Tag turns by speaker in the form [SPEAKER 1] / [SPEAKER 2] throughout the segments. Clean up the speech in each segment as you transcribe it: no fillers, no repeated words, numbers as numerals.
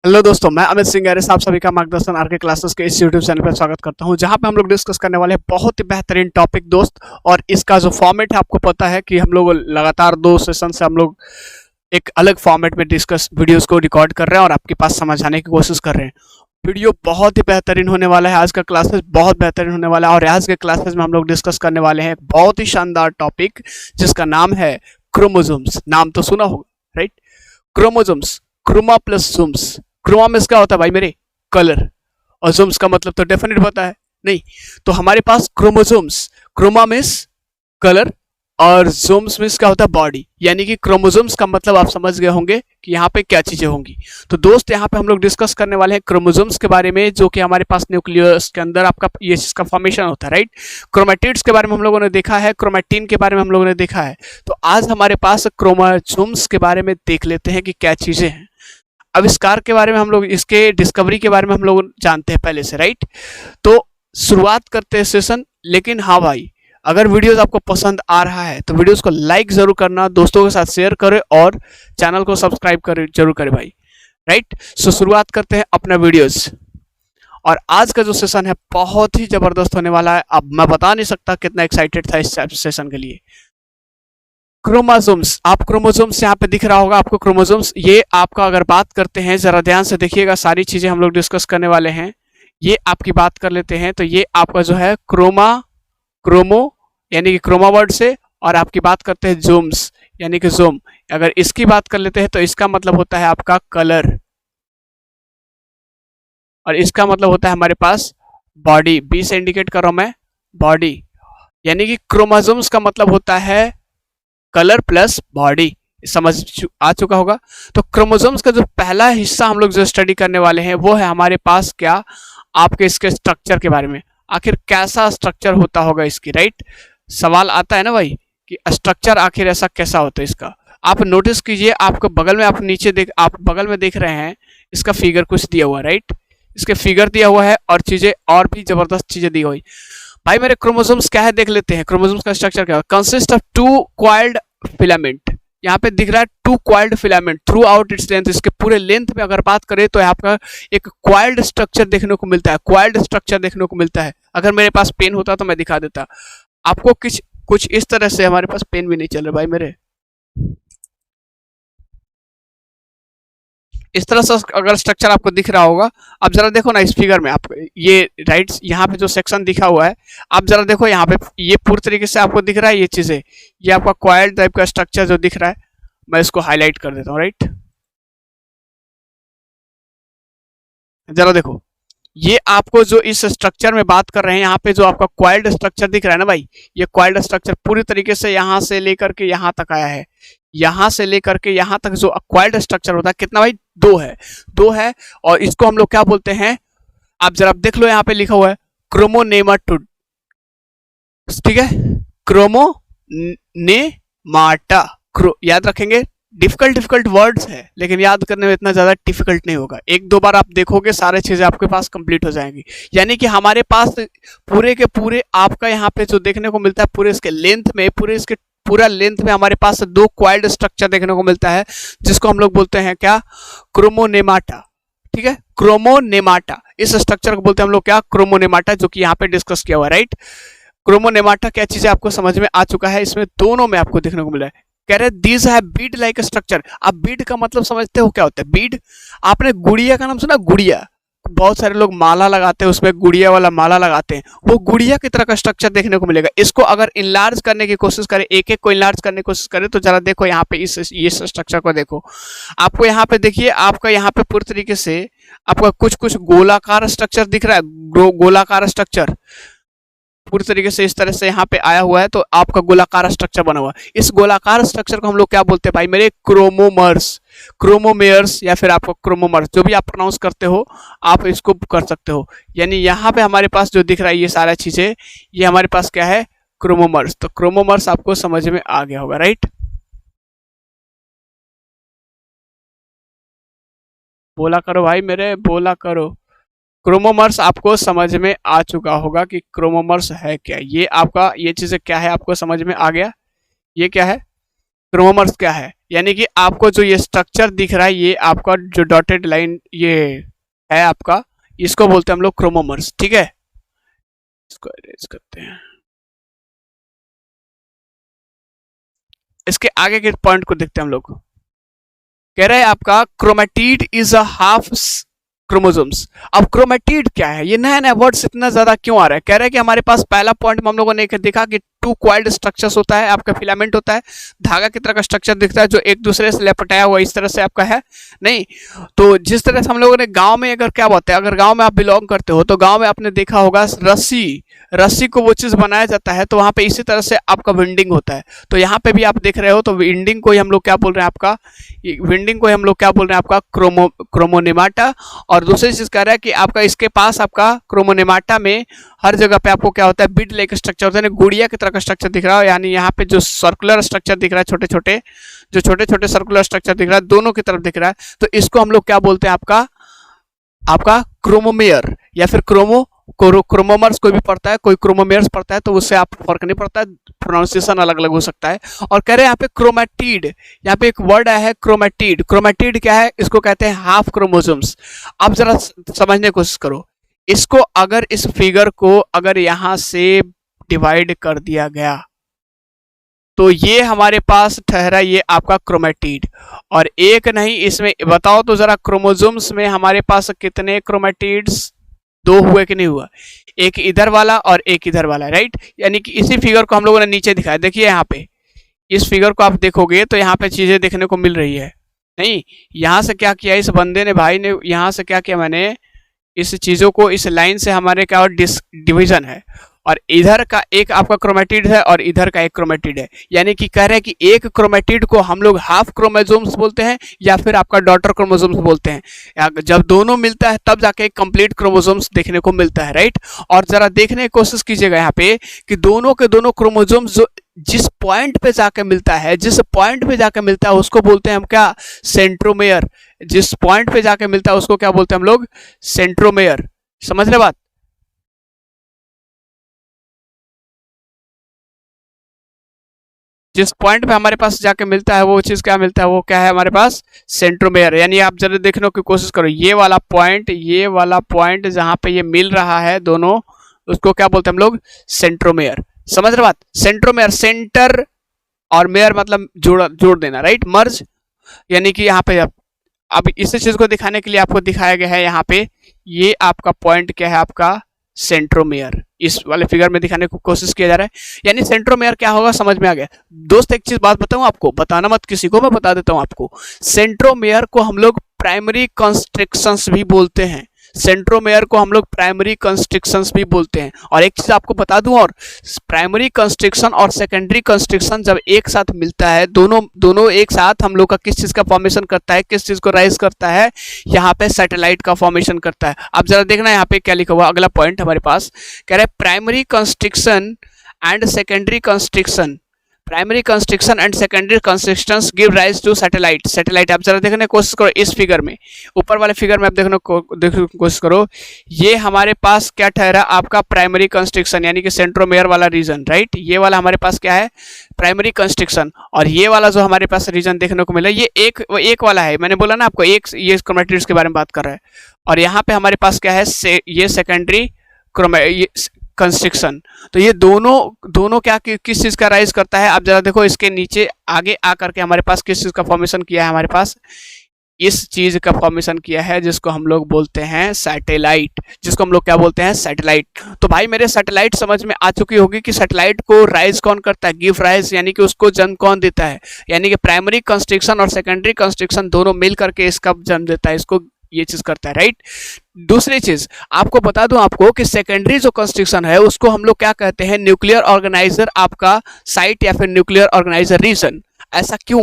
[SPEAKER 1] Hello दोस्तों, मैं अमित सिंह गैरेस आप सभी का मार्गदर्शन आर के क्लासेस के इस यूट्यूब चैनल पर स्वागत करता हूं, जहां पे हम लोग डिस्कस करने वाले हैं बहुत ही बेहतरीन टॉपिक दोस्त। और इसका जो फॉर्मेट है आपको पता है कि हम लोग लगातार 2 सेशन से हम लोग एक अलग फॉर्मेट में डिस्कस वीडियोस को रिकॉर्ड कर रहे हैं और आपके पास समझाने की कोशिश कर रहे हैं। वीडियो बहुत ही बेहतरीन होने वाला है, आज का क्लासेस बहुत बेहतरीन होने वाला है। और आज के क्लासेस में हम लोग डिस्कस करने वाले हैं एक बहुत ही शानदार टॉपिक जिसका नाम है क्रोमोसोम्स। नाम तो सुना होगा, right? Chromosomes, chroma plus somes. Chroma में क्या होता है भाई मेरे? कलर। और जोम्स का मतलब तो डेफिनेट पता है नहीं? तो हमारे पास क्रोमोसोम्स, क्रोमा मीन्स कलर और जोम्स मीन्स क्या होता है? बॉडी। यानी कि क्रोमोसोम्स का मतलब आप समझ गए होंगे कि यहाँ पे क्या चीजें होंगी। तो दोस्त यहाँ पे हम लोग डिस्कस करने वाले हैं क्रोमोसोम्स के बारे में, जो कि हमारे पास न्यूक्लियस के अंदर आपका ये चीज का फॉर्मेशन होता है, राइट? क्रोमेटिड्स के बारे में हम लोगों ने देखा है, क्रोमेटिन के बारे में हम लोगों ने देखा है। तो आज हमारे पास क्रोमोसोम्स के बारे में देख लेते हैं कि क्या चीजें हैं। आविष्कार के बारे में हम लोग, इसके डिस्कवरी के बारे में हम लोग जानते हैं पहले से, राइट? तो शुरुआत करते हैं सेशन। लेकिन हाँ भाई, अगर वीडियोस आपको पसंद आ रहा है तो वीडियोस को लाइक जरूर करना, दोस्तों के साथ शेयर करें और चैनल को सब्सक्राइब करें जरूर करें भाई, राइट? सो शुरुआत करते हैं अपना वीडियोस। और आज का जो सेशन है बहुत ही जबरदस्त होने वाला है। अब मैं बता नहीं सकता कितना एक्साइटेड था इस सेशन के लिए। क्रोमोसोम्स, आप क्रोमोसोम्स यहाँ पे दिख रहा होगा आपको क्रोमोसोम्स। ये आपका, अगर बात करते हैं, जरा ध्यान से देखिएगा, सारी चीजें हम लोग डिस्कस करने वाले हैं। ये आपकी बात कर लेते हैं तो ये आपका जो है क्रोमो यानी कि क्रोमा वर्ड से, और आपकी बात करते हैं जोम्स यानी कि जोम। अगर इसकी बात कर लेते हैं तो इसका मतलब होता है आपका कलर, और इसका मतलब होता है हमारे पास बॉडी। बी से इंडिकेट कर रहा हूं मैं, बॉडी। यानी कि क्रोमोसोम्स का मतलब होता है कलर प्लस बॉडी। समझ आ चुका होगा। तो क्रोमोसोम्स का जो पहला हिस्सा हम लोग जो स्टडी करने वाले हैं वो है हमारे पास क्या, आपके इसके स्ट्रक्चर के बारे में। आखिर कैसा स्ट्रक्चर होता होगा इसकी, राइट? सवाल आता है ना भाई कि स्ट्रक्चर आखिर ऐसा कैसा होता है इसका। आप नोटिस कीजिए, आपको बगल में, आप नीचे देख, आप बगल में देख रहे हैं, इसका फिगर कुछ दिया हुआ है, राइट? इसके फिगर दिया हुआ है और चीजें और भी जबरदस्त चीजें दी हुई। भाई मेरे क्रोमोसोम्स क्या है देख लेते हैं। क्रोमोसोम्स का स्ट्रक्चर क्या है? Consist of 2 coiled filament. यहाँ पे दिख रहा है 2 coiled filament through out its length. इसके पूरे लेंथ में अगर बात करें तो आपका एक कॉइल्ड स्ट्रक्चर देखने को मिलता है, कॉइल्ड स्ट्रक्चर देखने को मिलता है। अगर मेरे पास पेन होता तो मैं दिखा देता आपको। कुछ कुछ इस तरह से, हमारे पास पेन भी नहीं चल रहा भाई मेरे, इस तरह से अगर स्ट्रक्चर आपको दिख रहा होगा। आप जरा देखो ना इस फिगर में, आपको ये राइट यहाँ पे जो सेक्शन दिखा हुआ है, आप जरा देखो यहाँ पे, ये पूरी तरीके से आपको दिख रहा है। ये चीजें, ये आपका कॉइल टाइप का स्ट्रक्चर जो दिख रहा है, मैं इसको हाईलाइट कर देता हूँ, राइट? जरा देखो, ये आपको जो इस स्ट्रक्चर में बात कर रहे हैं, यहाँ पे जो आपका कॉइल्ड स्ट्रक्चर दिख रहा है ना भाई, ये कॉइल्ड स्ट्रक्चर पूरी तरीके से यहाँ से लेकर के यहाँ तक आया है। यहाँ से लेकर के यहाँ तक जो कॉइल्ड स्ट्रक्चर होता है कितना भाई? 2 है, 2 है। और इसको हम लोग क्या बोलते हैं? आप जरा देख लो, यहाँ पे लिखा हुआ है क्रोमोनेमाटोड, ठीक है? क्रोमोनेमाटा, याद रखेंगे। डिफिकल्ट वर्ड्स है, लेकिन याद करने में इतना ज्यादा डिफिकल्ट नहीं होगा। 1-2 बार आप देखोगे, सारे चीजें आपके पास कंप्लीट हो जाएंगी। यानी कि हमारे पास पूरे के पूरे आपका यहाँ पे जो देखने को मिलता है, पूरे इसके लेंथ में, पूरा लेंथ में हमारे पास 2 क्वाइल्ड स्ट्रक्चर देखने को मिलता है, जिसको हम लोग बोलते हैं क्या? क्रोमोनेमाटा, ठीक है? क्रोमोनेमाटा, इस स्ट्रक्चर को बोलते हैं हम लोग क्या? क्रोमोनेमाटा, जो कि यहाँ पे डिस्कस किया हुआ है, राइट? क्रोमोनेमाटा क्या चीज है आपको समझ में आ चुका है। इसमें दोनों में आपको देखने को मिला है। कह रहे दीज है बीड लाइक स्ट्रक्चर। आप बीड का मतलब समझते हो क्या होता है? बीड, आपने गुड़िया का नाम सुना? गुड़िया, बहुत सारे लोग माला लगाते हैं, उसमें गुड़िया वाला माला लगाते हैं, वो गुड़िया की तरह का स्ट्रक्चर देखने को मिलेगा। इसको अगर इनलार्ज करने की कोशिश करें, एक एक को इनलार्ज करने की कोशिश करें, तो जरा देखो यहाँ पे ये स्ट्रक्चर को देखो। आपको यहाँ पे देखिए, आपका यहाँ पे पूरी तरीके से आपका कुछ कुछ गोलाकार स्ट्रक्चर दिख रहा है, गोलाकार स्ट्रक्चर पूरी तरीके से इस तरह से यहाँ पे आया हुआ है, तो आपका गोलाकार स्ट्रक्चर बना हुआ है। इस गोलाकार स्ट्रक्चर को हम लोग क्या बोलते हैं भाई मेरे? क्रोमोमर्स, क्रोमोमेयर्स, या फिर आपको क्रोमोमर्स, जो भी आप प्रोनाउंस करते हो आप इसको कर सकते हो। यानी यहाँ पे हमारे पास जो दिख रहा है ये सारा चीजें, ये हमारे पास क्या है? क्रोमोमर्स। तो क्रोमोमर्स आपको समझ में आ गया होगा, राइट? बोला करो भाई मेरे, बोला करो। क्रोमोमर्स आपको समझ में आ चुका होगा कि क्रोमोमर्स है क्या। ये आपका, ये चीजें क्या है आपको समझ में आ गया। ये क्या है? क्रोमोमर्स क्या है, यानी कि आपको जो ये स्ट्रक्चर दिख रहा है, ये आपका जो डॉटेड लाइन ये है आपका, इसको बोलते हैं हम लोग क्रोमोमर्स। ठीक है, इसको अरेंज करते हैं। इसके आगे के पॉइंट को देखते हैं हम लोग। कह रहे हैं आपका chromatid is a half chromosomes. अब क्रोमेटिड क्या है, ये नया नया वर्ड्स इतना ज्यादा क्यों आ रहा है। कह रहे हैं कि हमारे पास पहला पॉइंट में हम लोगों ने देखा कि टू क्वाइल्ड स्ट्रक्चर्स होता है, आपका फिलामेंट होता है, धागा की तरह का स्ट्रक्चर दिखता है जो एक दूसरे से लपटाया हुआ इस तरह से आपका है नहीं। तो जिस तरह से हम लोगों ने गांव में अगर क्या बोलते हैं, अगर गांव में आप बिलोंग करते हो तो गांव में आपने देखा होगा रस्सी, रस्सी को वो चीज बनाया जाता है, तो वहां पे इसी तरह से आपका विंडिंग होता है। तो यहाँ पे भी आप देख रहे हो, तो विंडिंग को ही हम लोग क्या बोल रहे हैं आपका, विंडिंग को ही हम लोग क्या बोल रहे हैं आपका क्रोमोनेमाटा। और दूसरी चीज कह रहा है कि आपका इसके पास आपका क्रोमोनेमाटा में हर जगह पे आपको क्या होता है, बिड लाइक स्ट्रक्चर होता है, गुड़िया की तरह का स्ट्रक्चर दिख रहा है। यानी यहाँ पे जो सर्कुलर स्ट्रक्चर दिख रहा है, छोटे छोटे जो छोटे छोटे सर्कुलर स्ट्रक्चर दिख रहा है, दोनों की तरफ दिख रहा है, तो इसको हम लोग क्या बोलते हैं आपका, आपका क्रोमोमेयर या फिर क्रोमोमर्स कोई भी पढ़ता है, कोई क्रोमोमेयर्स पढ़ता है, तो उससे आप फर्क नहीं पड़ता है, प्रोनाउंसिएशन अलग अलग हो सकता है। और कह रहे हैं यहाँ पे क्रोमेटिड, यहाँ पे एक वर्ड आया है क्रोमेटिड। क्रोमेटिड क्या है, इसको कहते हैं हाफ क्रोमोसोम्स। अब जरा समझने की कोशिश करो इसको, अगर इस फिगर को अगर यहां से डिवाइड कर दिया गया तो ये हमारे पास ठहरा ये आपका क्रोमेटिड। और एक नहीं, इसमें बताओ तो जरा क्रोमोसोम्स में हमारे पास कितने क्रोमेटिड्स, दो हुए कि नहीं हुआ, एक इधर वाला और एक इधर वाला, राइट। यानी कि इसी फिगर को हम लोगों ने नीचे दिखाया, देखिए यहाँ पे इस फिगर को आप देखोगे तो यहाँ पे चीजें देखने को मिल रही है नहीं। यहाँ से क्या किया इस बंदे ने, भाई ने, यहाँ से क्या किया मैंने, इस चीजों को इस लाइन से हमारे क्या और डिवीजन है, और इधर का एक आपका क्रोमेटिड है और इधर का एक क्रोमेटिड है। यानी कि कह रहे हैं कि एक क्रोमेटिड को हम लोग हाफ क्रोमोसोम्स बोलते हैं या फिर आपका डॉटर क्रोमोसोम्स बोलते हैं। जब दोनों मिलता है तब जाके एक कंप्लीट क्रोमोसोम्स देखने को मिलता है, राइट। और जरा देखने की कोशिश कीजिएगा यहाँ पे कि दोनों के दोनों क्रोमोसोम्स जो जिस पॉइंट पे जाके मिलता है, जिस पॉइंट पे जाके मिलता है उसको बोलते हैं हम क्या, सेंट्रोमेयर। जिस पॉइंट पे जाके मिलता है उसको क्या बोलते हैं हम लोग, सेंट्रोमेयर। समझ रहे बात। जिस पॉइंट पे हमारे पास जाके मिलता है वो चीज क्या मिलता है, वो क्या है हमारे पास, सेंट्रोमेयर। यानी आप जरा देखने की कोशिश करो, ये वाला पॉइंट जहां पे ये मिल रहा है दोनों, उसको क्या बोलते हैं हम लोग, सेंट्रोमेयर। समझ रहे बात, सेंट्रोमेयर, सेंटर और मेयर मतलब जोड़ देना, राइट, मर्ज। यानी कि यहाँ पे अब इसी चीज को दिखाने के लिए आपको दिखाया गया है यहाँ पे, ये आपका पॉइंट क्या है, आपका सेंट्रोमेयर। इस वाले फिगर में दिखाने की कोशिश किया जा रहा है। यानी सेंट्रोमेयर क्या होगा, समझ में आ गया दोस्त। एक चीज बात बताऊं आपको, बताना मत किसी को, मैं बता देता हूं आपको। सेंट्रोमेयर को हम लोग प्राइमरी कंस्ट्रिक्शंस भी बोलते हैं, सेंट्रोमेयर को हम लोग प्राइमरी कंस्ट्रिक्शंस भी बोलते हैं। और एक चीज आपको बता दूं, और प्राइमरी कंस्ट्रिक्शन और सेकेंडरी कंस्ट्रिक्शन जब एक साथ मिलता है, दोनों एक साथ हम लोग का किस चीज का फॉर्मेशन करता है, किस चीज को राइज करता है, यहाँ पे सैटेलाइट का फॉर्मेशन करता है। अब जरा देखना यहाँ पे क्या लिखा हुआ, अगला पॉइंट हमारे पास कह रहा है primary constriction and secondary constriction, primary constriction and secondary constrictions give rise to satellite. Satellite आप जरा देखने की कोशिश करो इस फिगर में, ऊपर वाले फिगर में आप देखने की कोशिश करो, ये हमारे पास क्या ठहरा, आपका प्राइमरी कंस्ट्रिक्शन यानी कि सेंट्रोमेयर वाला रीजन, राइट। ये वाला हमारे पास क्या है, प्राइमरी कंस्ट्रिक्शन। और ये वाला जो हमारे पास रीजन देखने को मिला, ये एक वाला है, मैंने बोला ना आपको, एक ये क्रोमेटिड्स के बारे में बात कर रहा है। और यहाँ पे हमारे पास क्या है, ये सेकेंडरी कंस्ट्रिक्शन। तो ये दोनों क्या किस चीज का राइज करता है, आप जरा देखो इसके नीचे आगे आकर के हमारे पास किस चीज का फॉर्मेशन किया है, हमारे पास इस चीज का फॉर्मेशन किया है जिसको हम लोग बोलते हैं सैटेलाइट, जिसको हम लोग क्या बोलते हैं, सैटेलाइट। तो भाई मेरे सैटेलाइट समझ में आ चुकी होगी कि सैटेलाइट को राइज कौन करता है, गिव राइज, यानी कि उसको जन्म कौन देता है, यानी कि प्राइमरी कंस्ट्रिक्शन और सेकेंडरी कंस्ट्रिक्शन दोनों मिल करके इसका जन्म देता है, इसको ये चीज करता है, राइट। दूसरी चीज आपको बता दूं आपको कि सेकेंडरी जो कंस्ट्रिक्शन है उसको हम लोग क्या कहते हैं, न्यूक्लियर ऑर्गेनाइजर आपका साइट या फिर न्यूक्लियर ऑर्गेनाइजर रीजन। ऐसा क्यों,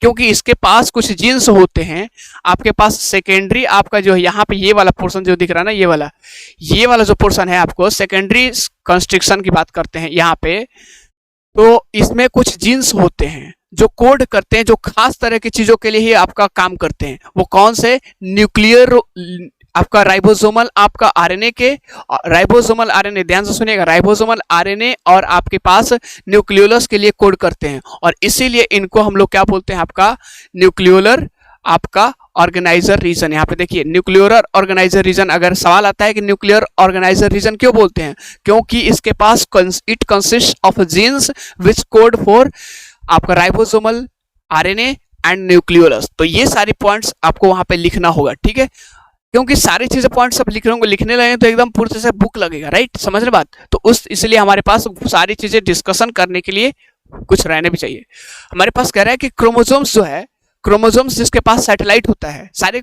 [SPEAKER 1] क्योंकि इसके पास कुछ जीन्स होते हैं। आपके पास सेकेंडरी आपका जो यहाँ पे ये वाला पोर्शन जो दिख रहा है ना, ये वाला जो पोर्शन है, आपको सेकेंडरी कंस्ट्रिक्शन की बात करते हैं यहाँ पे। तो इसमें कुछ जीन्स होते हैं जो कोड करते हैं, जो खास तरह की चीजों के लिए ही आपका काम करते हैं। वो कौन से, न्यूक्लियर आपका राइबोसोमल आपका आरएनए के, राइबोसोमल आरएनए ध्यान से सुनिएगा, राइबोसोमल आरएनए और आपके पास न्यूक्लियोलस के लिए कोड करते हैं, और इसीलिए इनको हम लोग क्या बोलते हैं, आपका न्यूक्लियोलर आपका ऑर्गेनाइजर रीजन। यहाँ पे देखिए न्यूक्लियर ऑर्गेनाइजर रीजन, अगर सवाल आता है कि न्यूक्लियर ऑर्गेनाइजर रीजन क्यों बोलते हैं, क्योंकि इसके पास it consist of genes which code for आपका राइबोसोमल आरएनए एंड न्यूक्लियोलस। तो ये सारे पॉइंट्स आपको वहां पे लिखना होगा, ठीक है, क्योंकि सारी चीजें पॉइंट्स सब लिखने लगे तो एकदम पूरी तरह से बुक लगेगा, राइट, समझ रहे बात। तो उस इसलिए हमारे पास सारी चीजें डिस्कशन करने के लिए कुछ रहने भी चाहिए। हमारे पास कह रहा है कि क्रोमोसोम्स जो है, क्रोमोसोम्स जिसके पास सैटेलाइट होता है, सारे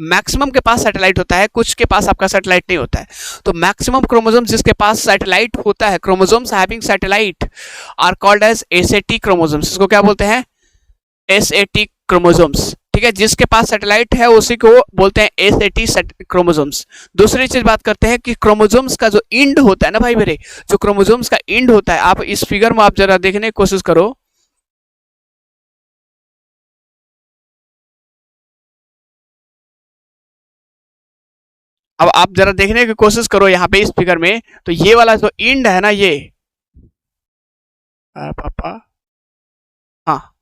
[SPEAKER 1] मैक्सिमम के पास सैटेलाइट होता है, कुछ के पास आपका सैटेलाइट नहीं होता है, तो मैक्सिमम क्रोमोसोम्स जिसके पास सैटेलाइट होता है, chromosomes having satellite are called as SAT chromosomes. इसको क्या बोलते हैं, एसएटी क्रोमोसोम्स, ठीक है, जिसके पास सैटेलाइट है उसी को बोलते हैं एसएटी क्रोमोसोम्स। दूसरी चीज बात करते हैं कि क्रोमोसोम्स का जो इंड होता है ना भाई मेरे, जो क्रोमोसोम्स का इंड होता है, आप इस फिगर में आप जरा देखने की कोशिश करो, अब आप जरा देखने की कोशिश करो यहाँ पे इस फिगर में, तो ये वाला जो इंड है ना, ये पापा, हाँ,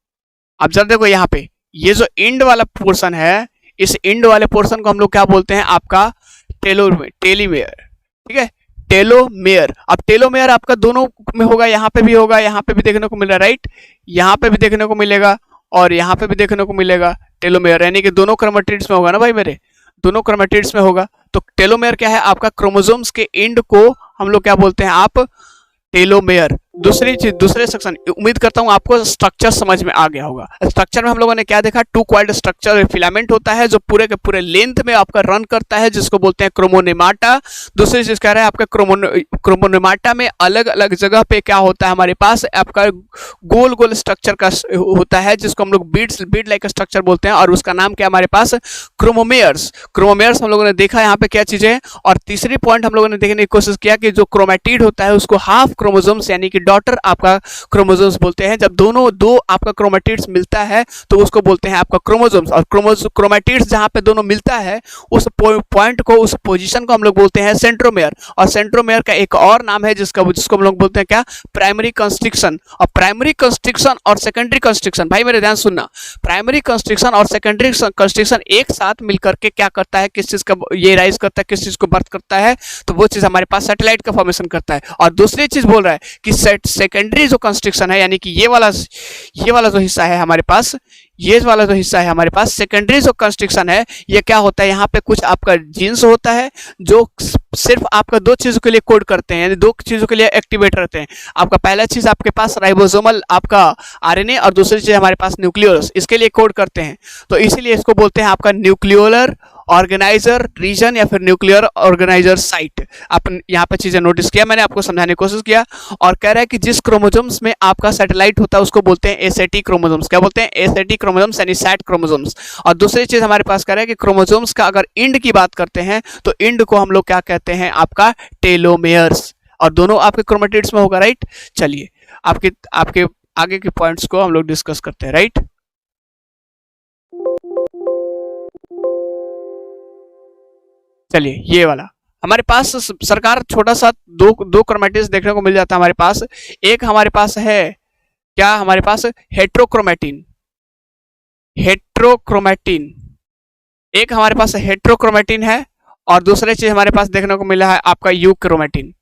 [SPEAKER 1] आप जरा देखो यहाँ पे, ये जो इंड वाला पोर्शन है, इस इंड वाले पोर्शन को हम लोग क्या बोलते हैं, आपका टेलोमेयर, ठीक है, टेलोमेयर। अब टेलोमेयर आपका दोनों में होगा, यहाँ पे भी होगा, यहाँ पे भी देखने को मिल रहा है, राइट, यहाँ पे भी देखने को मिलेगा और यहाँ पे भी देखने को मिलेगा टेलोमेयर, यानी कि दोनों क्रोमैटिड्स में होगा ना भाई मेरे, दोनों क्रोमैटिड्स में होगा। तो टेलोमेयर क्या है, आपका क्रोमोसोम्स के एंड को हम लोग क्या बोलते हैं, आप टेलोमेयर। दूसरी चीज, दूसरे सेक्शन, उम्मीद करता हूं आपको स्ट्रक्चर समझ में आ गया होगा। स्ट्रक्चर में हम लोगों ने क्या देखा, टू कॉइल्ड स्ट्रक्चर फिलामेंट होता है जो पूरे के पूरे लेंथ में आपका रन करता है, जिसको बोलते हैं क्रोमोनेमाटा। दूसरी चीज कह रहा है आपका क्रोमोनेमाटा में अलग अलग जगह पे क्या होता है, हमारे पास आपका गोल गोल स्ट्रक्चर का होता है, जिसको हम लोग बीड लाइक स्ट्रक्चर बोलते हैं, और उसका नाम क्या हमारे पास, क्रोमोमेयर्स। क्रोमोमेयर्स हम लोगों ने देखा यहाँ पे क्या चीजें हैं। और तीसरी पॉइंट हम लोगों ने देखने की कोशिश किया कि जो क्रोमैटिड होता है उसको हाफ क्रोमोसोम्स यानी कि डॉटर आपका क्रोमोसोम्स बोलते हैं। जब दोनों दो आपका क्रोमैटिड्स मिलता है तो उसको बोलते हैं आपका क्रोमोसोम्स, और क्रोमैटिड्स जहां पे दोनों मिलता है उस पॉइंट को, उस पोजीशन को हम लोग बोलते हैं सेंट्रोमेयर। और सेंट्रोमेयर का एक और नाम है जिसको हम लोग बोलते हैं क्या, प्राइमरी कंस्ट्रिक्शन। और प्राइमरी कंस्ट्रिक्शन और सेकेंडरी कंस्ट्रिक्शन, भाई मेरे ध्यान सुनना, प्राइमरी कंस्ट्रिक्शन और सेकेंडरी कंस्ट्रिक्शन एक साथ मिलकर के क्या करता है, किस चीज का ये राइज करता है, किस चीज को बर्थ करता है, तो वो चीज हमारे पास सैटेलाइट का फॉर्मेशन करता है। और दूसरी चीज बोल रहा है कि सेकेंडरी जो कंस्ट्रिक्शन है, यानी कि ये वाला जो हिस्सा है हमारे पास, ये वाला जो हिस्सा है हमारे पास, सेकेंडरी जो कंस्ट्रिक्शन है, ये क्या होता है, यहाँ पे कुछ आपका जीन्स होता है जो सिर्फ आपका दो चीजों के लिए कोड करते हैं, यानी दो चीजों के लिए एक्टिवेट रहते हैं। आपका पहला चीज आपके पास राइबोसोमल आपका आरएनए, और दूसरी चीज हमारे पास न्यूक्लियोलस, इसके लिए कोड करते हैं। तो इसीलिए इसको बोलते हैं आपका न्यूक्लियोलर ऑर्गेनाइजर रीजन या फिर न्यूक्लियर ऑर्गेनाइजर साइट। आप यहाँ पे चीजें नोटिस किया, मैंने आपको समझाने की कोशिश किया। और कह रहा है कि जिस क्रोमोसोम्स में आपका सैटेलाइट होता है उसको बोलते हैं एसएटी क्रोमोसोम्स। क्या बोलते हैं, एसएटी क्रोमोसोम्स यानी सैट क्रोमोसोम्स। और दूसरी चीज हमारे पास कह रहा है कि क्रोमोसोम्स का अगर इंड की बात करते हैं तो इंड को हम लोग क्या कहते हैं, आपका टेलोमेयर्स। और दोनों आपके क्रोमैटिड्स में होगा, राइट। चलिए आपके आपके आगे के पॉइंट्स को हम लोग डिस्कस करते हैं, राइट। चलिए ये वाला हमारे पास सरकार छोटा सा दो क्रोमैटिड्स देखने को मिल जाता है हमारे पास। एक हमारे पास है क्या, हमारे पास हेट्रोक्रोमैटिन, हेट्रोक्रोमैटिन, एक हमारे पास हेट्रोक्रोमैटिन है, और दूसरी चीज हमारे पास देखने को मिला है आपका यूक्रोमैटिन।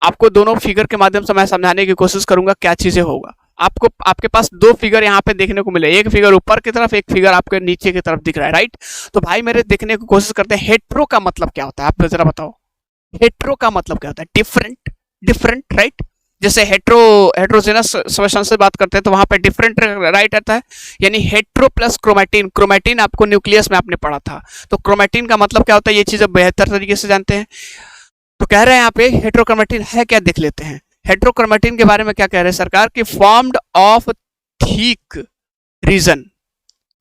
[SPEAKER 1] आपको दोनों फिगर के माध्यम से मैं समझाने की कोशिश करूंगा क्या चीजें होगा। आपको आपके पास दो फिगर यहाँ पे देखने को मिले, एक फिगर ऊपर की तरफ, एक फिगर आपके नीचे की तरफ दिख रहा है, राइट। तो भाई मेरे देखने की कोशिश करते हैं हेट्रो का मतलब क्या होता है, आप जरा बताओ हेट्रो का मतलब क्या होता है। Different, different, right. जैसे हेट्रोजेनस सब्सटेंस से बात करते हैं तो वहां पे डिफरेंट राइट आता है, यानी हेट्रो प्लस क्रोमैटिन। क्रोमैटिन आपको न्यूक्लियस में आपने पढ़ा था, तो क्रोमैटिन का मतलब क्या होता है, ये चीजें बेहतर तरीके से जानते हैं। तो कह रहे हैं यहाँ पे हेट्रोक्रोमैटिन है क्या, देख लेते हैं। हेट्रोक्रोमैटिन के बारे में क्या कह रहे हैं सरकार की, formed of thick region,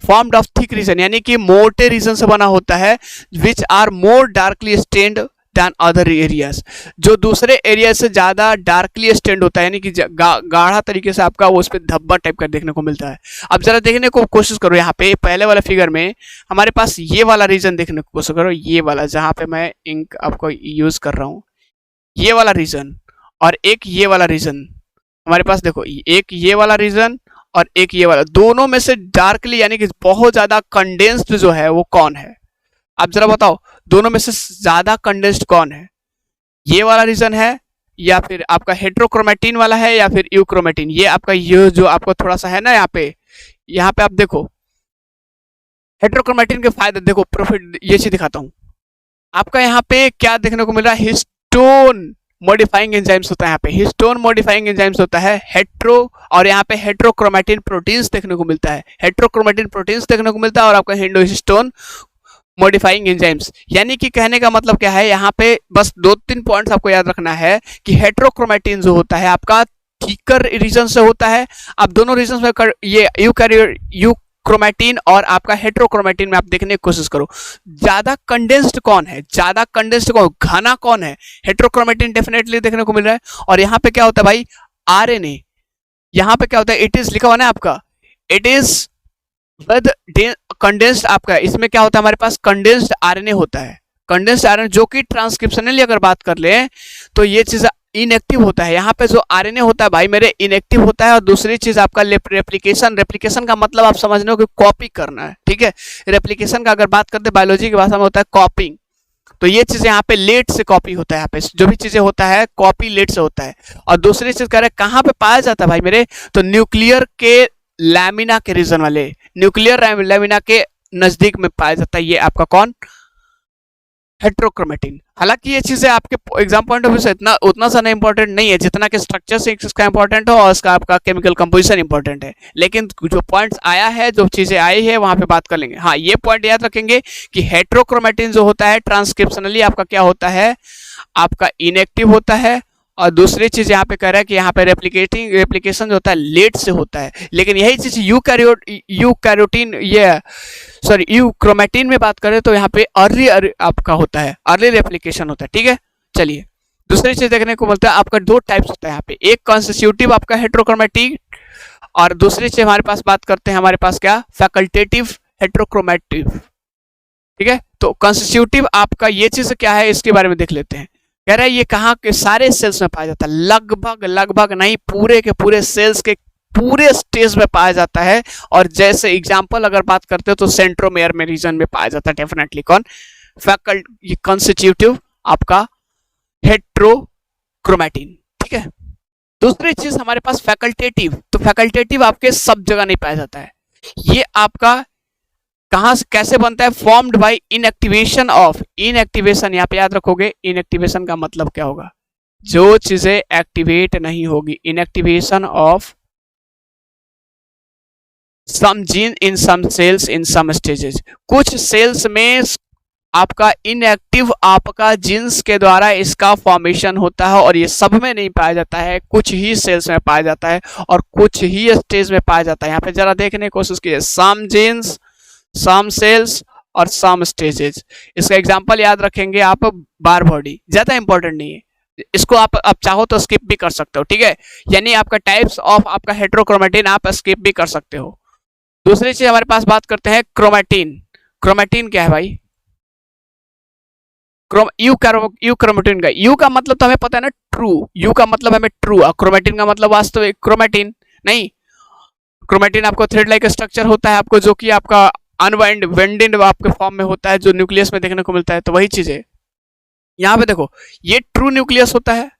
[SPEAKER 1] formed of thick region यानी कि मोटे रीजन से बना होता है, which are more darkly stained than other areas, जो दूसरे एरिया से ज़्यादा डार्कली स्टेंड होता है, यानी कि गाढ़ा तरीके से आपका वो उस पर धब्बा टाइप का देखने को मिलता है। अब जरा देखने को कोशिश करो, यहाँ पे पहले वाला फिगर में हमारे पास ये वाला रीजन देखने को कोशिश करो, ये वाला जहाँ पे मैं इंक आपको यूज कर रहा हूँ, ये वाला रीजन और एक ये वाला रीजन हमारे पास देखो, एक ये वाला रीजन और एक ये वाला, दोनों में से डार्कली यानी कि बहुत ज्यादा कंडेंस्ड जो है वो कौन है? आप जरा बताओ, दोनों में से ज्यादा कंडेंस्ड कौन है? ये वाला रीजन है या फिर आपका हेट्रोक्रोमेटिन वाला है या फिर यूक्रोमेटिन? ये आपका ये जो आपको थोड़ा सा है ना, यहाँ पे आप देखो हेट्रोक्रोमेटिन के फायदे देखो, प्रॉफिट, ये चीज दिखाता हूँ आपका। यहाँ पे क्या देखने को मिल रहा है? हिस्टोन मॉडिफाइंग एंजाइम्स होता है, यहाँ पे हिस्टोन मॉडिफाइंग एंजाइम्स होता है हेट्रो, और यहाँ पे हेट्रोक्रोमेटिन प्रोटीन्स देखने को मिलता है, हेट्रोक्रोमेटिन प्रोटीन्स देखने को मिलता है और आपका हिस्टोन मॉडिफाइंग एंजाइम्स। यानी कि कहने का मतलब क्या है, यहाँ पे बस 2-3 पॉइंट्स आपको याद रखना है कि हेट्रोक्रोमेटिन जो होता है आपका थीकर रीजन से होता है। आप दोनों रीजन में ये यूक्रोमेटिन और आपका हेट्रोक्रोमेटिन में आप देखने की कोशिश करो, ज्यादा कंडेंस्ड कौन है, ज्यादा कंडेंस्ड कौन, घना कौन है? हेट्रोक्रोमेटिन डेफिनेटली देखने को मिल रहा है। और यहाँ पे क्या होता है भाई? आरएनए। यहाँ पे क्या होता है? इट इज लिखा हुआ ना आपका, इट इज विद कंडेंस्ड, आपका इसमें क्या होता है? हमारे पास कंडेंस्ड आरएनए होता है, कंडेंस्ड आरएनए जो कि ट्रांसक्रिप्शनली अगर बात कर ले तो ये चीज इनएक्टिव होता है। यहाँ पे जो आरएनए होता है भाई मेरे इनएक्टिव होता है। और दूसरी चीज आपका रेप्लिकेशन, रेप्लिकेशन का मतलब आप समझ लो कि कॉपी करना है, ठीक है। रेप्लिकेशन का अगर बात करते हैं बायोलॉजी की भाषा में होता है कॉपिंग। तो ये चीजें यहाँ पे लेट से कॉपी होता है, यहाँ पे जो भी चीजें होता है कॉपी लेट से होता है। और दूसरी चीज कह रहे हैं कहाँ पे पाया जाता है भाई मेरे? तो न्यूक्लियर के लैमिना के रीजन वाले, न्यूक्लियर लैमिना के नजदीक में पाया जाता है ये आपका कौन? हेट्रोक्रोमेटिन। हालांकि ये चीजें आपके एग्जाम पॉइंट ऑफ व्यू से उतना सा नहीं इंपॉर्टेंट नहीं है जितना कि स्ट्रक्चर से इसका इंपॉर्टेंट हो और उसका आपका केमिकल कंपोजिशन इंपॉर्टेंट है। लेकिन जो पॉइंट्स आया है, जो चीजें आई है वहां पे बात कर लेंगे। हाँ, ये पॉइंट याद रखेंगे कि हेट्रोक्रोमेटिन जो होता है ट्रांसक्रिप्शनली आपका क्या होता है? आपका इनएक्टिव होता है। और दूसरी चीज यहाँ पे कह रहा है कि यहाँ पे रेप्लिकेशन जो होता है लेट से होता है। लेकिन यही चीज यूकैरियोटिन यूक्रोमेटिन में बात करें तो यहाँ पे अर्ली आपका होता है, अर्ली रेप्लिकेशन होता है, ठीक है। चलिए दूसरी चीज देखने को मिलता है आपका दो टाइप्स होता है यहाँ पे, एक कॉन्स्टिट्यूटिव आपका हेट्रोक्रोमेटिन और दूसरी चीज हमारे पास बात करते हैं हमारे पास क्या? फैकल्टेटिव हेट्रोक्रोमेटिव, ठीक है। तो कॉन्स्टिट्यूटिव आपका ये चीज क्या है इसके बारे में देख लेते हैं। कह रहा है ये कहाँ के सारे सेल्स में पाया जाता है, लगभग नहीं, पूरे के पूरे सेल्स के पूरे स्टेज में पाया जाता है। और जैसे एग्जांपल अगर बात करते हो तो सेंट्रोमेयर में रीजन में पाया जाता है डेफिनेटली कौन? कॉन्स्टिट्यूटिव आपका हेट्रोक्रोमेटिन, ठीक है। दूसरी चीज हमारे पास फैकल्टेटिव, तो फैकल्टेटिव आपके सब जगह नहीं पाया जाता है। ये आपका कहां से कैसे बनता है? Formed by inactivation of, inactivation यहाँ पे याद रखोगे, इनएक्टिवेशन का मतलब क्या होगा? जो चीजें एक्टिवेट नहीं होगी, inactivation of some gene in some cells in some stages. कुछ सेल्स में आपका इनएक्टिव आपका जीन्स के द्वारा इसका फॉर्मेशन होता है और ये सब में नहीं पाया जाता है, कुछ ही सेल्स में पाया जाता है और कुछ ही स्टेज में पाया जाता है। यहाँ पे जरा देखने की कोशिश कीजिए, सम जीन्स, सम सेल्स और सम स्टेजेस। इसका एग्जांपल याद रखेंगे आप, बार बॉडी, ज्यादा इंपॉर्टेंट नहीं है, इसको आप चाहो तो स्किप भी कर सकते हो, ठीक है। यानी आपका टाइप्स ऑफ आपका हेट्रोक्रोमेटिन आप स्किप भी कर सकते हो। दूसरी चीज हमारे पास बात करते हैं क्रोमेटिन। क्रोमेटिन क्या है भाई? यूक्रोमेटिन का यू का मतलब तो हमें पता है ना, ट्रू। यू का मतलब हमें ट्रू और क्रोमेटिन का मतलब वास्तविक। क्रोमेटिन नहीं, क्रोमेटिन आपको थ्रेड लाइक स्ट्रक्चर होता है आपको, जो कि आपका अनवाइंड आपके फॉर्म में होता है, जो न्यूक्लियस में देखने को मिलता है। तो वही चीज है यहाँ पे देखो, ये ट्रू न्यूक्लियस होता है,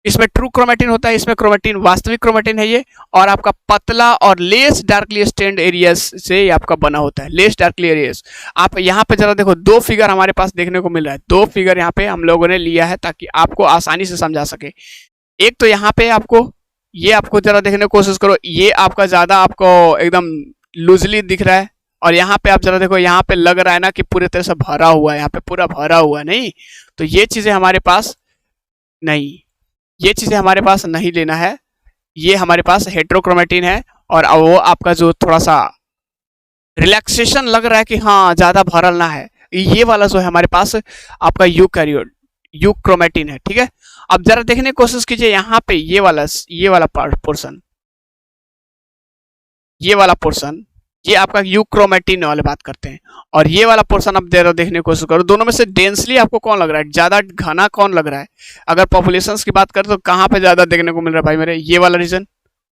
[SPEAKER 1] इसमें ट्रू क्रोमेटिन होता है, इसमें क्रोमेटिन वास्तविक क्रोमेटिन है ये। और आपका पतला और लेस डार्कली स्टेन्ड एरियाज से आपका बना होता है, लेस डार्कली एरियाज। आप यहाँ पे जरा देखो, दो फिगर हमारे पास देखने को मिल रहा है, दो फिगर यहाँ पे हम लोगों ने लिया है ताकि आपको आसानी से समझा सके। एक तो यहाँ पे आपको ये आपको जरा देखने की कोशिश करो, ये आपका ज्यादा आपको एकदम लूजली दिख रहा है और यहाँ पे आप जरा देखो, यहाँ पे लग रहा है ना कि पूरे तरह से भरा हुआ है, यहाँ पे पूरा भरा हुआ है, नहीं। तो ये चीजें हमारे पास नहीं, ये चीजें हमारे पास नहीं लेना है। ये हमारे पास हेट्रोक्रोमेटिन है और वो आपका जो थोड़ा सा रिलैक्सेशन लग रहा है कि हाँ ज्यादा भरल ना है, ये वाला जो है हमारे पास आपका यूकैरियोट यूक्रोमेटिन है, ठीक है। अब जरा देखने की कोशिश कीजिए यहाँ पे ये वाला पोर्शन, ये वाला पोर्शन, ये आपका यूक्रोमेटिन वाले बात करते हैं, और ये वाला पोर्शन आप जरा देखने की कोशिश करो, दोनों में से डेंसली आपको कौन लग रहा है, ज्यादा घना कौन लग रहा है। अगर पॉपुलेशन की बात करें तो कहाँ पे ज्यादा देखने को मिल रहा है भाई मेरे, ये वाला रीजन,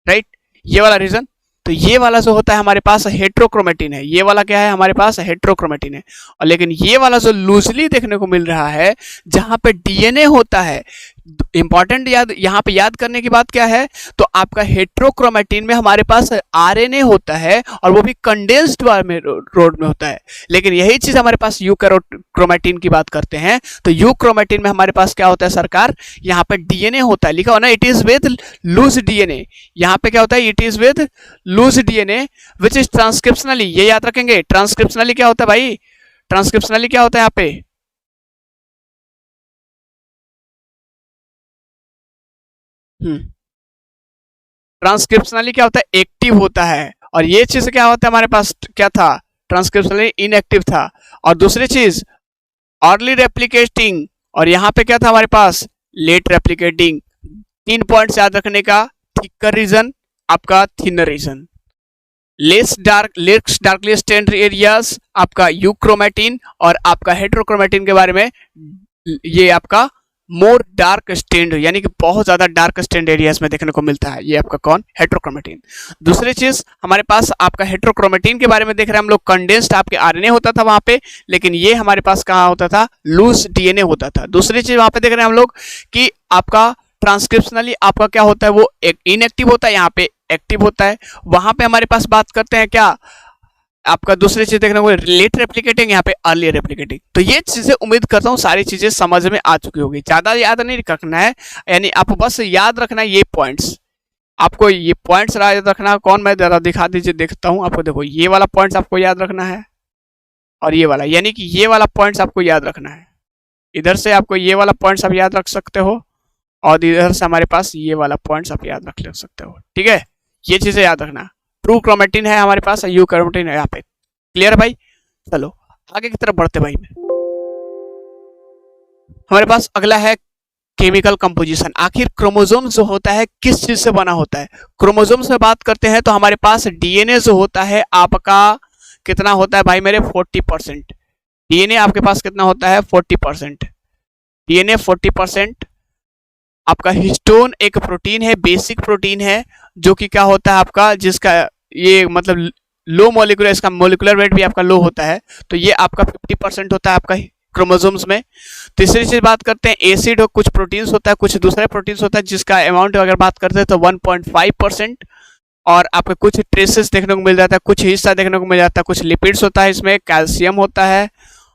[SPEAKER 1] राइट, ये वाला रीजन। तो ये वाला जो होता है हमारे पास हेट्रोक्रोमेटिन है, ये वाला क्या है हमारे पास हेट्रोक्रोमेटिन है। और लेकिन ये वाला जो लूजली देखने को मिल रहा है जहां पे डीएनए होता है, इंपॉर्टेंट याद यहाँ पे याद करने की बात क्या है, तो आपका हेट्रोक्रोमेटिन में हमारे पास आरएनए होता है और वो भी कंडेंस्ड रोड में होता है। लेकिन यही चीज हमारे पास यूक्रोमेटिन की बात करते हैं तो यूक्रोमेटिन में हमारे पास क्या होता है सरकार, यहाँ पे डीएनए होता है, लिखा हो ना it is with loose DNA, यहाँ पे क्या होता है it is with loose DNA which is transcriptionally, ये याद रखेंगे। ट्रांसक्रिप्शनली क्या होता है भाई, ट्रांसक्रिप्शनली क्या होता है यहाँ पे, ट्रांसक्रिप्शनली क्या होता है एक्टिव होता है, और ये चीज क्या होता है हमारे पास क्या था, ट्रांसक्रिप्शनली इनएक्टिव था। और दूसरी चीज अर्ली रेप्लिकेटिंग, और यहाँ पे क्या था हमारे पास लेट रेप्लिकेटिंग। 3 पॉइंट्स याद रखने का, थिकर रीजन, आपका thinner region, less darkly stained areas आपका यूक्रोमेटिन, और आपका हेट्रोक्रोमेटिन के बारे में ये आपका मोर डार्क स्टेन्ड, यानी कि बहुत ज्यादा डार्क स्टेन्ड एरियाज में देखने को मिलता है, ये आपका कौन, हेट्रोक्रोमेटिन। दूसरी चीज हमारे पास आपका हेट्रोक्रोमेटिन के बारे में देख रहे हैं हम लोग, कंडेंस्ड आपके आरएनए होता था वहां पे, लेकिन ये हमारे पास कहाँ होता था, लूज डीएनए होता था। दूसरी चीज वहां पे देख रहे हैं हम लोग कि आपका ट्रांसक्रिप्शनली आपका क्या होता है, वो इनएक्टिव होता है, यहाँ पे एक्टिव होता है। वहां पे हमारे पास बात करते हैं क्या, आपका दूसरी चीज देखने को लेट रेप्लिकेटिंग, यहाँ पे अर्ली रेप्लिकेटिंग। तो ये चीजें उम्मीद करता हूँ सारी चीजें समझ में आ चुकी होगी, ज्यादा याद नहीं रखना है, यानी आप बस याद रखना है ये पॉइंट्स, आपको ये पॉइंट्स याद रखना है। कौन, मैं जरा दिखा दीजिए, देखता हूँ आपको, देखो ये वाला पॉइंट्स आपको याद रखना है, और ये वाला, यानी कि ये वाला पॉइंट्स आपको याद रखना है। इधर से आपको ये वाला पॉइंट्स आप याद रख सकते हो, और इधर से हमारे पास ये वाला पॉइंट्स आप याद रख सकते हो, ठीक है। ये चीजें याद रखना, ट्रू क्रोमेटिन है हमारे पास, यू क्रोमेटिन है यहाँ पे, क्लियर भाई। चलो आगे की तरफ बढ़ते भाई। हमारे पास अगला है केमिकल कंपोजिशन, आखिर क्रोमोसोम जो होता है किस चीज से बना होता है। क्रोमोसोम से बात करते हैं तो हमारे पास डीएनए जो होता है आपका कितना होता है भाई मेरे, 40%। डीएनए आपके पास कितना होता है, 40%, डीएनए 40%। आपका हिस्टोन एक प्रोटीन है, बेसिक प्रोटीन है, जो कि क्या होता है आपका, जिसका ये मतलब लो मॉलिक्यूलर, इसका मॉलिक्यूलर वेट भी आपका लो होता है, तो ये आपका 50% होता है आपका क्रोमोसोम्स में। तीसरी चीज बात करते हैं एसिड, और कुछ प्रोटीन्स होता है, कुछ दूसरे प्रोटीन्स होता है, जिसका अमाउंट अगर बात करते हैं तो 1.5%। और आपके कुछ ट्रेसेस देखने को मिल जाता है, कुछ हिस्सा देखने को मिल जाता है, कुछ लिपिड्स होता है, इसमें कैल्शियम होता है,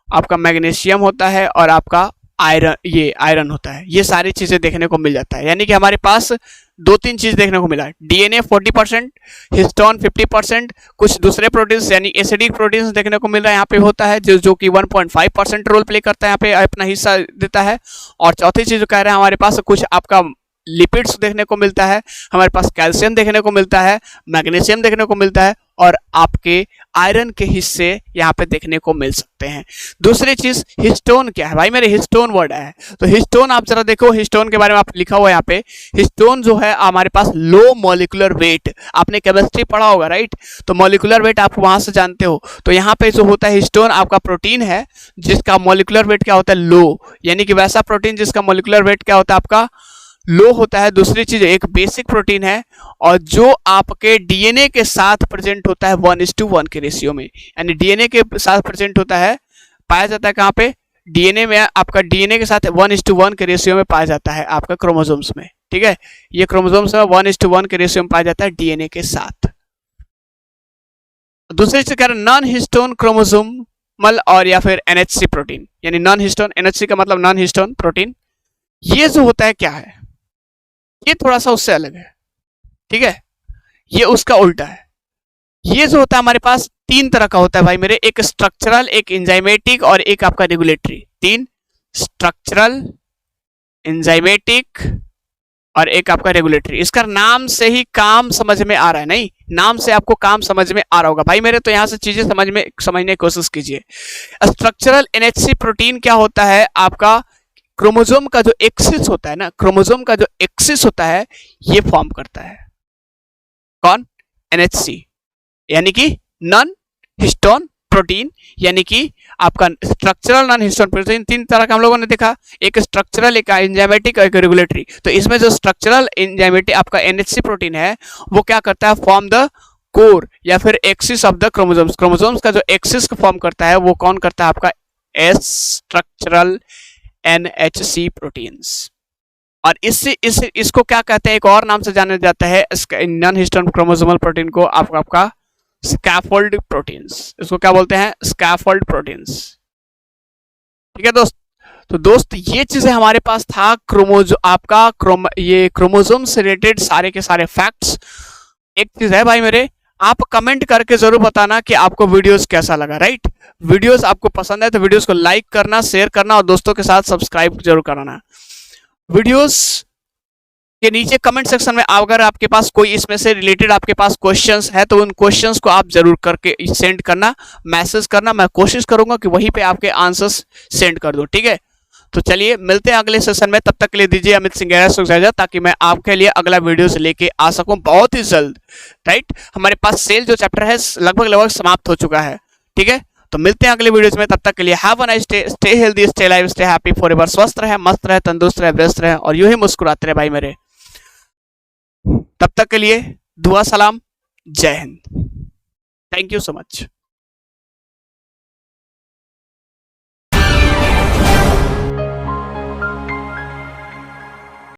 [SPEAKER 1] आपका मैग्नीशियम होता है, और आपका आयरन होता है। ये सारी चीजें देखने को मिल जाता है, यानी कि हमारे पास 2-3 चीज देखने को मिला, डीएनए 40%, हिस्टोन 50%, कुछ दूसरे प्रोटीन्स यानी एसिडिक प्रोटीन्स देखने को मिल रहा है यहाँ पे होता है, जो कि 1.5% रोल प्ले करता है, यहाँ पे अपना हिस्सा देता है। और चौथी चीज कह रहे हैं हमारे पास कुछ आपका लिपिड्स देखने को मिलता है, हमारे पास कैल्शियम देखने को मिलता है, मैग्नीशियम देखने को मिलता है, और आपके आयरन के हिस्से यहाँ पे देखने को मिल सकते हैं। दूसरी चीज हिस्टोन क्या है भाई मेरे, हिस्टोन वर्ड है, तो हिस्टोन आप जरा देखो, हिस्टोन के बारे में आप लिखा हुआ है यहाँ पे, हिस्टोन जो है हमारे पास लो मॉलिक्यूलर वेट, आपने केमिस्ट्री पढ़ा होगा राइट, तो मॉलिक्यूलर वेट आप वहां से जानते हो। तो यहाँ पे जो होता है हिस्टोन आपका प्रोटीन है जिसका मॉलिक्यूलर वेट क्या होता है, लो, यानी कि वैसा प्रोटीन जिसका मॉलिक्यूलर वेट क्या होता है आपका, लो होता है। दूसरी चीज एक बेसिक प्रोटीन है, और जो आपके डीएनए के साथ प्रेजेंट होता है 1:1 के रेशियो में, यानी डीएनए के साथ प्रेजेंट होता है, पाया जाता है कहाँ पे, डीएनए में, आपका डीएनए के साथ 1:1 के रेशियो में पाया जाता है आपका क्रोमोसोम्स में, ठीक है। ये क्रोमोसोम्स में 1:1 के रेशियो में पाया जाता है डीएनए के साथ। दूसरी चीज कह रहे नॉन हिस्टोन क्रोमोसोमल, और या फिर एनएचसी प्रोटीन, यानी नॉन हिस्टोन, एनएचसी का मतलब नॉन हिस्टोन प्रोटीन। ये जो होता है क्या है, ये थोड़ा सा उससे अलग है, ठीक है, ये उसका उल्टा है। ये जो होता है हमारे पास 3 तरह का होता है भाई मेरे, एक स्ट्रक्चरल, एक एंजाइमेटिक, और एक आपका रेगुलेटरी। 3, स्ट्रक्चरल, एंजाइमेटिक, और एक आपका रेगुलेटरी। इसका नाम से ही काम समझ में आ रहा है, नहीं नाम से आपको काम समझ में आ रहा होगा भाई मेरे, तो यहां से चीजें समझने की कोशिश कीजिए। स्ट्रक्चरल एनएचसी प्रोटीन क्या होता है आपका, क्रोमोसोम का जो एक्सिस होता है ना, क्रोमोसोम का जो एक्सिस होता है ये फॉर्म करता है कौन? NHC, यानी कि नॉन हिस्टोन प्रोटीन, यानी कि आपका स्ट्रक्चरल नॉन हिस्टोन प्रोटीन। तीन तरह का हम लोगों ने देखा, एक स्ट्रक्चरल, एक एंजाइमेटिक और एक रेगुलेटरी। तो इसमें जो स्ट्रक्चरल एंजाइमेटिक आपका NHC प्रोटीन है वो क्या करता है? फॉर्म द कोर या फिर axis of the chromosomes. Chromosomes का जो एक्सिस फॉर्म करता है वो कौन करता है? आपका स्ट्रक्चरल NHC प्रोटीन्स। और इसको क्या कहते हैं? एक और नाम से जाना जाता है नॉन हिस्टोन क्रोमोसोमल प्रोटीन को आपका स्कैफोल्ड प्रोटीन्स। इसको क्या बोलते हैं? Scaffold proteins. ठीक है दोस्त। तो दोस्त ये चीजें हमारे पास था ये क्रोमोसोम से रिलेटेड सारे के सारे फैक्ट्स। एक चीज है भाई मेरे, आप कमेंट करके जरूर बताना कि आपको वीडियोस कैसा लगा, राइट? वीडियोस आपको पसंद है तो वीडियोस को लाइक करना, शेयर करना और दोस्तों के साथ सब्सक्राइब जरूर कराना। वीडियोस के नीचे कमेंट सेक्शन में अगर आपके पास कोई इसमें से रिलेटेड आपके पास क्वेश्चंस है तो उन क्वेश्चंस को आप जरूर करके सेंड करना, मैसेज करना। मैं कोशिश करूंगा कि वहीं पे आपके आंसर्स सेंड कर दूं, ठीक है? तो चलिए मिलते हैं अगले सेशन में, तब तक के लिए दीजिए अमित सिंह इजाजत, ताकि मैं आपके लिए अगला वीडियोस लेके आ सकूं बहुत ही जल्द, राइट? हमारे पास सेल जो चैप्टर है लगभग समाप्त हो चुका है, ठीक है? तो मिलते हैं अगले वीडियोस में, तब तक के लिए have a nice day, stay healthy, stay live, stay happy forever. स्वस्थ रहे, मस्त रहे, तंदुरुस्त रहे, व्यस्त रहे और यूं ही मुस्कुराते रहे भाई मेरे। तब तक के लिए दुआ सलाम, जय Hind, thank you so much.